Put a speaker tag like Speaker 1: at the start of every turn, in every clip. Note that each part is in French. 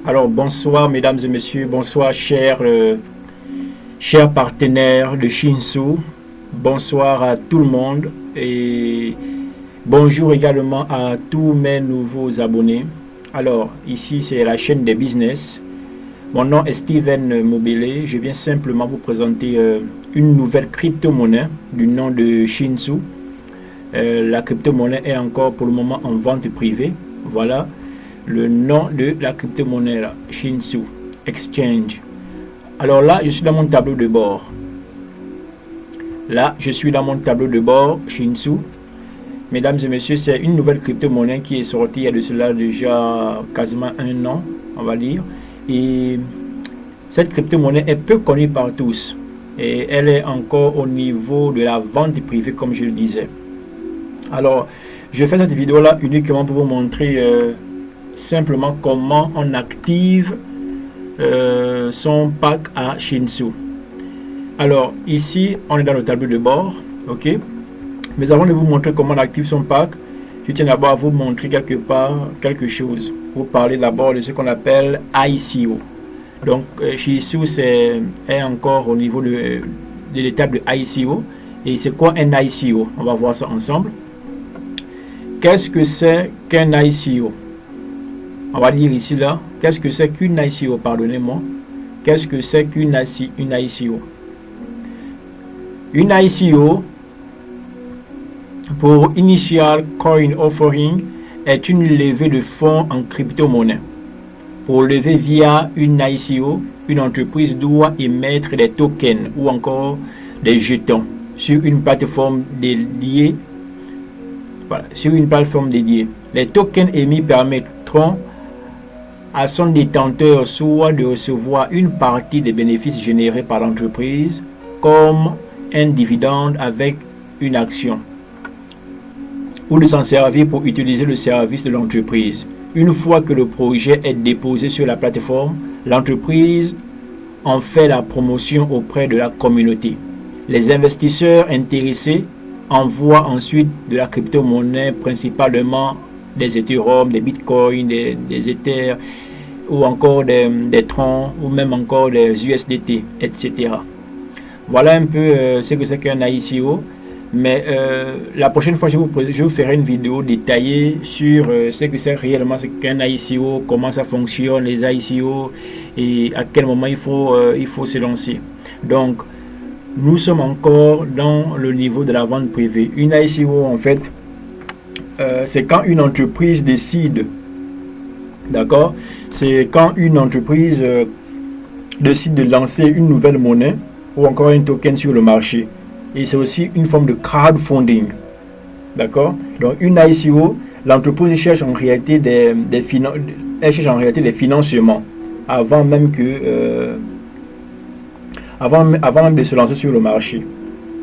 Speaker 1: Alors bonsoir mesdames et messieurs, bonsoir chers partenaires de Shinsu, bonsoir à tout le monde et bonjour également à tous mes nouveaux abonnés. Alors ici c'est la chaîne des business. Mon nom est Steven Mobile, je viens simplement vous présenter une nouvelle crypto-monnaie du nom de Shinsu. La crypto-monnaie est encore pour le moment en vente privée. Voilà le nom de la crypto-monnaie là, Shinsu Exchange. Alors là, je suis dans mon tableau de bord. Là, je suis dans mon tableau de bord Shinsu. Mesdames et messieurs, c'est une nouvelle crypto-monnaie qui est sortie il y a de cela déjà quasiment un an, on va dire. Et cette crypto-monnaie est peu connue par tous. Et elle est encore au niveau de la vente privée, comme je le disais. Alors, je fais cette vidéo-là uniquement pour vous montrer simplement comment on active son pack à Shinsu. Alors ici on est dans le tableau de bord, ok, mais avant de vous montrer comment on active son pack, je tiens d'abord à vous montrer quelque chose. Vous parler d'abord de ce qu'on appelle ICO. Donc Shinsu est encore au niveau de l'étape de ICO. Et c'est quoi un ICO? On va voir ça ensemble. Qu'est-ce que c'est qu'un ICO? On va dire ici là, qu'est-ce que c'est qu'une ICO? Pardonnez-moi. Qu'est-ce que c'est qu'une ICO? Une ICO, pour Initial Coin Offering, est une levée de fonds en crypto-monnaie. Pour lever via une ICO, une entreprise doit émettre des tokens ou encore des jetons sur une plateforme dédiée. Voilà, sur une plateforme dédiée. Les tokens émis permettront à son détenteur soit de recevoir une partie des bénéfices générés par l'entreprise comme un dividende avec une action, ou de s'en servir pour utiliser le service de l'entreprise. Une fois que le projet est déposé sur la plateforme, l'entreprise en fait la promotion auprès de la communauté. Les investisseurs intéressés envoient ensuite de la crypto-monnaie, principalement des Ethereum, des Bitcoin, des Ethers, ou encore des Tron, ou même encore des USDT, etc. Voilà un peu ce que c'est qu'un ICO. Mais la prochaine fois, je vous ferai une vidéo détaillée sur ce que c'est réellement qu'un ICO, comment ça fonctionne, les ICO, et à quel moment il faut se lancer. Donc, nous sommes encore dans le niveau de la vente privée. Une ICO, en fait, c'est quand une entreprise décide, d'accord, c'est quand une entreprise décide de lancer une nouvelle monnaie ou encore un token sur le marché. Et c'est aussi une forme de crowdfunding, d'accord. Donc une ICO, l'entreprise cherche en réalité des financements avant même avant de se lancer sur le marché.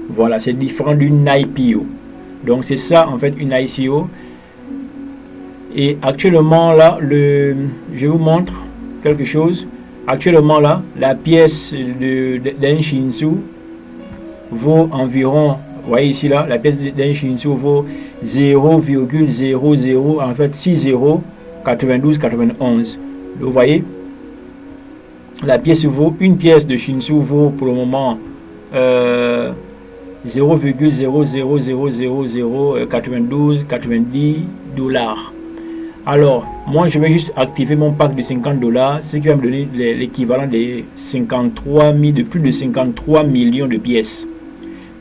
Speaker 1: Voilà, c'est différent d'une IPO. Donc c'est ça en fait une ICO. Et actuellement là, je vous montre quelque chose. Actuellement là, la pièce d'un Shinsu vaut environ, vous voyez ici là, la pièce d'un Shinsu vaut 0,00 en fait 609291. Vous voyez, la pièce vaut, une pièce de Shinsu vaut pour le moment 0,00009290 $. Alors, moi je vais juste activer mon pack de 50 $, ce qui va me donner l'équivalent de plus de 53 millions de pièces.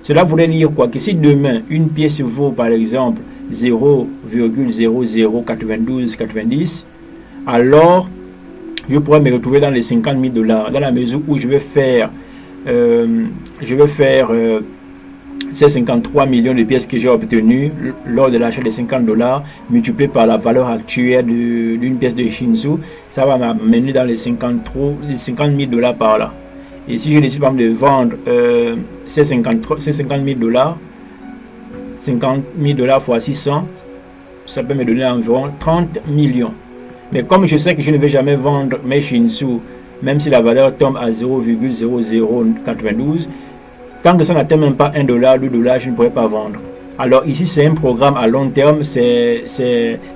Speaker 1: Cela voudrait dire quoi? Que si demain une pièce vaut par exemple 0,009290, alors je pourrais me retrouver dans les 50 000 $, dans la mesure où je vais faire ces 53 millions de pièces que j'ai obtenues lors de l'achat de 50 $, multiplié par la valeur actuelle d'une pièce de Shinsu, ça va m'amener dans les 50 000 $ par là. Et si je décide de vendre ces 50 000 $, 50 000 $ fois 600, ça peut me donner environ 30 millions. Mais comme je sais que je ne vais jamais vendre mes Shinsu, même si la valeur tombe à 0,0092, tant que ça n'atteint même pas $1, $2, je ne pourrais pas vendre. Alors ici, c'est un programme à long terme, c'est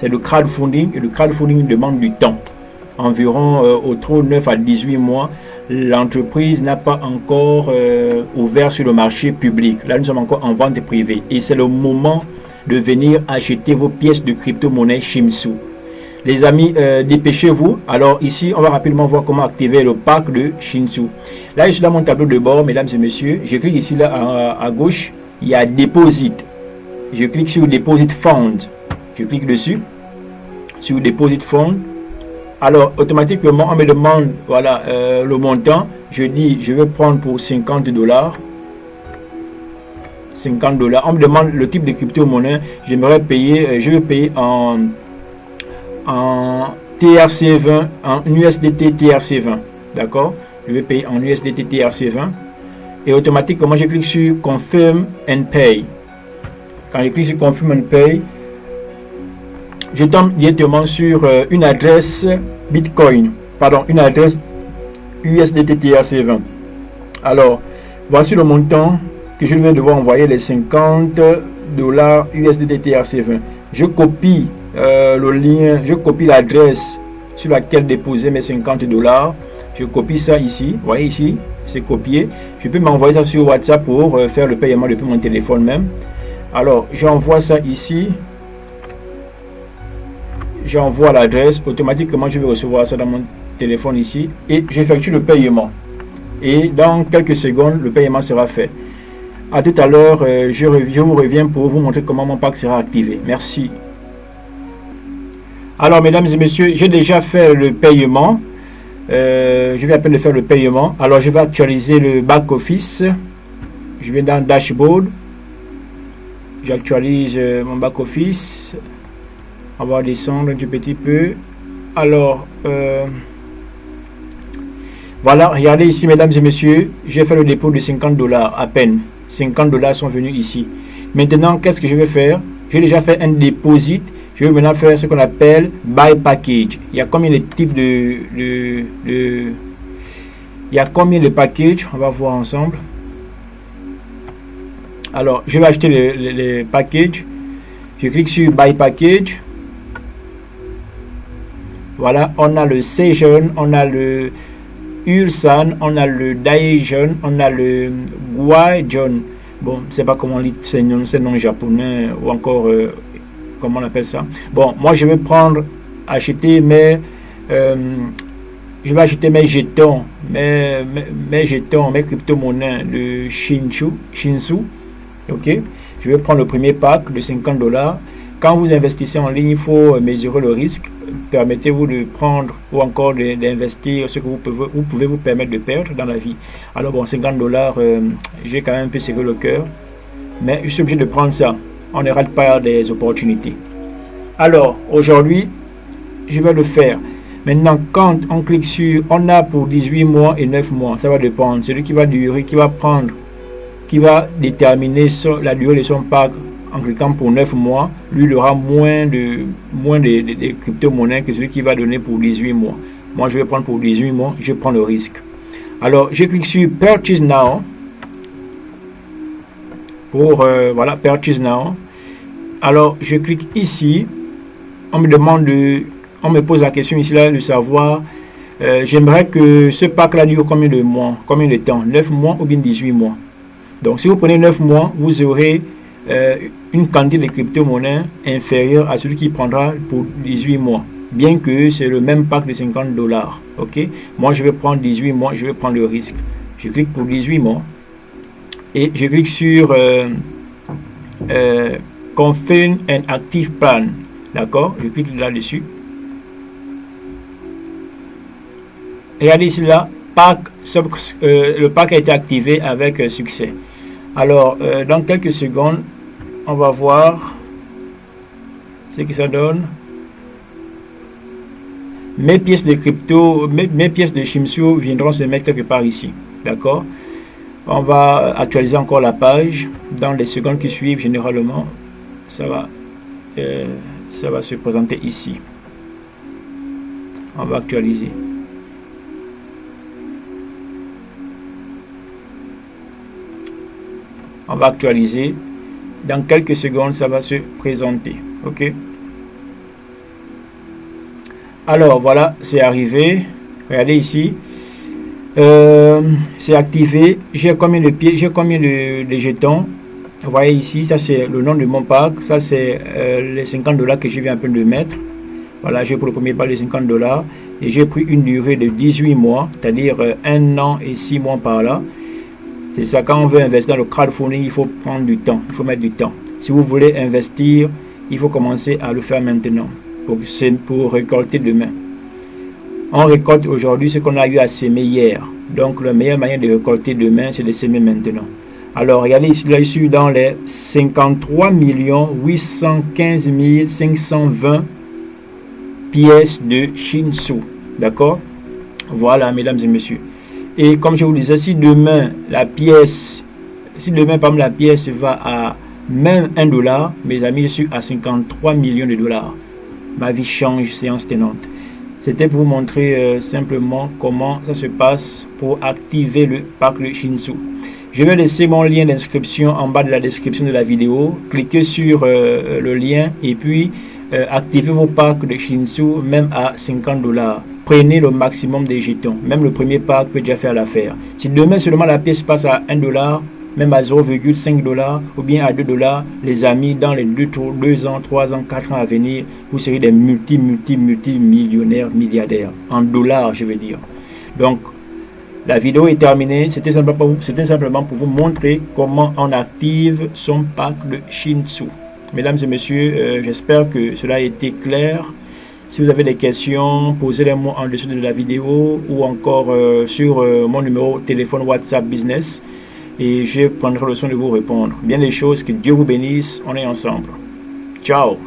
Speaker 1: le crowdfunding, et le crowdfunding demande du temps. environ autour de 9 à 18 mois, l'entreprise n'a pas encore ouvert sur le marché public. Là, nous sommes encore en vente privée. Et c'est le moment de venir acheter vos pièces de crypto-monnaie Shinsu. Les amis, dépêchez-vous. Alors ici, on va rapidement voir comment activer le pack de Shinsu. Là, je suis dans mon tableau de bord, mesdames et messieurs. Je clique ici, là, à gauche. Il y a Deposit. Je clique sur Deposit Fund. Je clique dessus. Sur Deposit Fund. Alors, automatiquement, on me demande, voilà, le montant. Je dis, je vais prendre pour 50 $. 50 $. On me demande le type de crypto-monnaie. J'aimerais payer, je vais payer en TRC20, en USDT TRC20. D'accord? Je vais payer en USDT TRC20. Et automatiquement, je clique sur Confirm and Pay. Quand je clique sur Confirm and Pay, je tombe directement sur une adresse Bitcoin. Pardon, une adresse USDT TRC20. Alors, voici le montant que je vais devoir envoyer, les 50 $ USDT TRC20. Je copie le lien, je copie l'adresse sur laquelle déposer mes 50 $. Je copie ça ici, vous voyez ici, c'est copié. Je peux m'envoyer ça sur WhatsApp pour faire le paiement depuis mon téléphone même. Alors, j'envoie ça ici. J'envoie l'adresse, automatiquement je vais recevoir ça dans mon téléphone ici et j'effectue le paiement. Et dans quelques secondes, le paiement sera fait. A tout à l'heure, je vous reviens pour vous montrer comment mon pack sera activé. Merci. Alors, mesdames et messieurs, j'ai déjà fait le paiement. Je vais à peine de faire le paiement. Alors, je vais actualiser le back-office. Je vais dans Dashboard. J'actualise mon back-office. On va descendre un petit peu. Alors, voilà, regardez ici, mesdames et messieurs, j'ai fait le dépôt de 50 $ à peine. 50 $ sont venus ici. Maintenant, qu'est-ce que je vais faire? J'ai déjà fait un deposit. Je vais maintenant faire ce qu'on appelle Buy Package. Il y a combien de types il y a combien de packages? On va voir ensemble. Alors, je vais acheter les packages. Je clique sur Buy Package. Voilà, on a le Seijon, on a le Ulsan, on a le Daejeon, on a le Gwaejeon. Bon, je ne sais pas comment on lit ces noms japonais ou encore comment on appelle ça. Bon, moi je vais acheter mes jetons, mes jetons, mes crypto-monnaies de Shinsu. Ok, je vais prendre le premier pack de 50 $. Quand vous investissez en ligne, il faut mesurer le risque. Permettez-vous de prendre ou encore d'investir ce que vous pouvez vous permettre de perdre dans la vie. Alors bon, 50 $, j'ai quand même un peu serré le cœur, mais je suis obligé de prendre ça. On ne rate pas des opportunités. Alors aujourd'hui, je vais le faire. Maintenant, quand on clique sur, on a pour 18 mois et 9 mois, ça va dépendre. Celui qui va durer, qui va déterminer la durée de son pack. En cliquant pour 9 mois, lui, il aura moins de crypto-monnaies que celui qui va donner pour 18 mois. Moi, je vais prendre pour 18 mois, je prends le risque. Alors, je clique sur Purchase Now. Pour, voilà, Purchase Now. Alors, je clique ici. On me pose la question ici, là, de savoir, j'aimerais que ce pack-là dure combien de mois, combien de temps, 9 mois ou bien 18 mois. Donc, si vous prenez 9 mois, vous aurez une quantité de crypto-monnaie inférieure à celui qui prendra pour 18 mois, bien que c'est le même pack de 50 $. Ok, moi je vais prendre 18 mois, je vais prendre le risque. Je clique pour 18 mois et je clique sur Confirm and Active Plan. D'accord, je clique là-dessus. Regardez ici là, le pack a été activé avec succès. Alors, dans quelques secondes, on va voir ce que ça donne. Mes pièces de crypto, mes pièces de Shinsu viendront se mettre quelque part ici. D'accord? On va actualiser encore la page. Dans les secondes qui suivent, généralement, ça va se présenter ici. On va actualiser. On va actualiser. Dans quelques secondes, ça va se présenter. OK? Alors voilà, c'est arrivé. Regardez ici. C'est activé. J'ai combien de pieds, j'ai combien de jetons. Vous voyez ici, ça c'est le nom de mon pack. Ça c'est les $50 que je viens un peu de mettre. Voilà, j'ai pour le premier pack les $50. Et j'ai pris une durée de 18 mois, c'est-à-dire 1 an et 6 mois par là. C'est ça, quand on veut investir dans le crowdfunding, il faut prendre du temps, il faut mettre du temps. Si vous voulez investir, il faut commencer à le faire maintenant, pour récolter demain. On récolte aujourd'hui ce qu'on a eu à s'aimer hier. Donc la meilleure manière de récolter demain, c'est de s'aimer maintenant. Alors regardez ici, là je suis dans les 53 815 520 pièces de Shinsu. D'accord? Voilà, mesdames et messieurs. Et comme je vous disais, si demain par exemple la pièce va à même $1, mes amis, je suis à 53 millions de dollars. Ma vie change, séance tenante. C'était pour vous montrer simplement comment ça se passe pour activer le pack de Shinsu. Je vais laisser mon lien d'inscription en bas de la description de la vidéo. Cliquez sur le lien et puis activez vos packs de Shinsu même à $50. Prenez le maximum des jetons. Même le premier pack peut déjà faire l'affaire. Si demain seulement la pièce passe à $1, même à $0,5 ou bien à $2, les amis, dans les 2 ans, 3 ans, 4 ans à venir, vous serez des multimillionnaires, milliardaires. En dollars, je veux dire. Donc, la vidéo est terminée. C'était simplement pour vous montrer comment on active son pack de Shinsu. Mesdames et messieurs, j'espère que cela a été clair. Si vous avez des questions, posez-les-moi en dessous de la vidéo ou encore sur mon numéro de téléphone WhatsApp Business et je prendrai le soin de vous répondre. Bien les choses, que Dieu vous bénisse, on est ensemble. Ciao.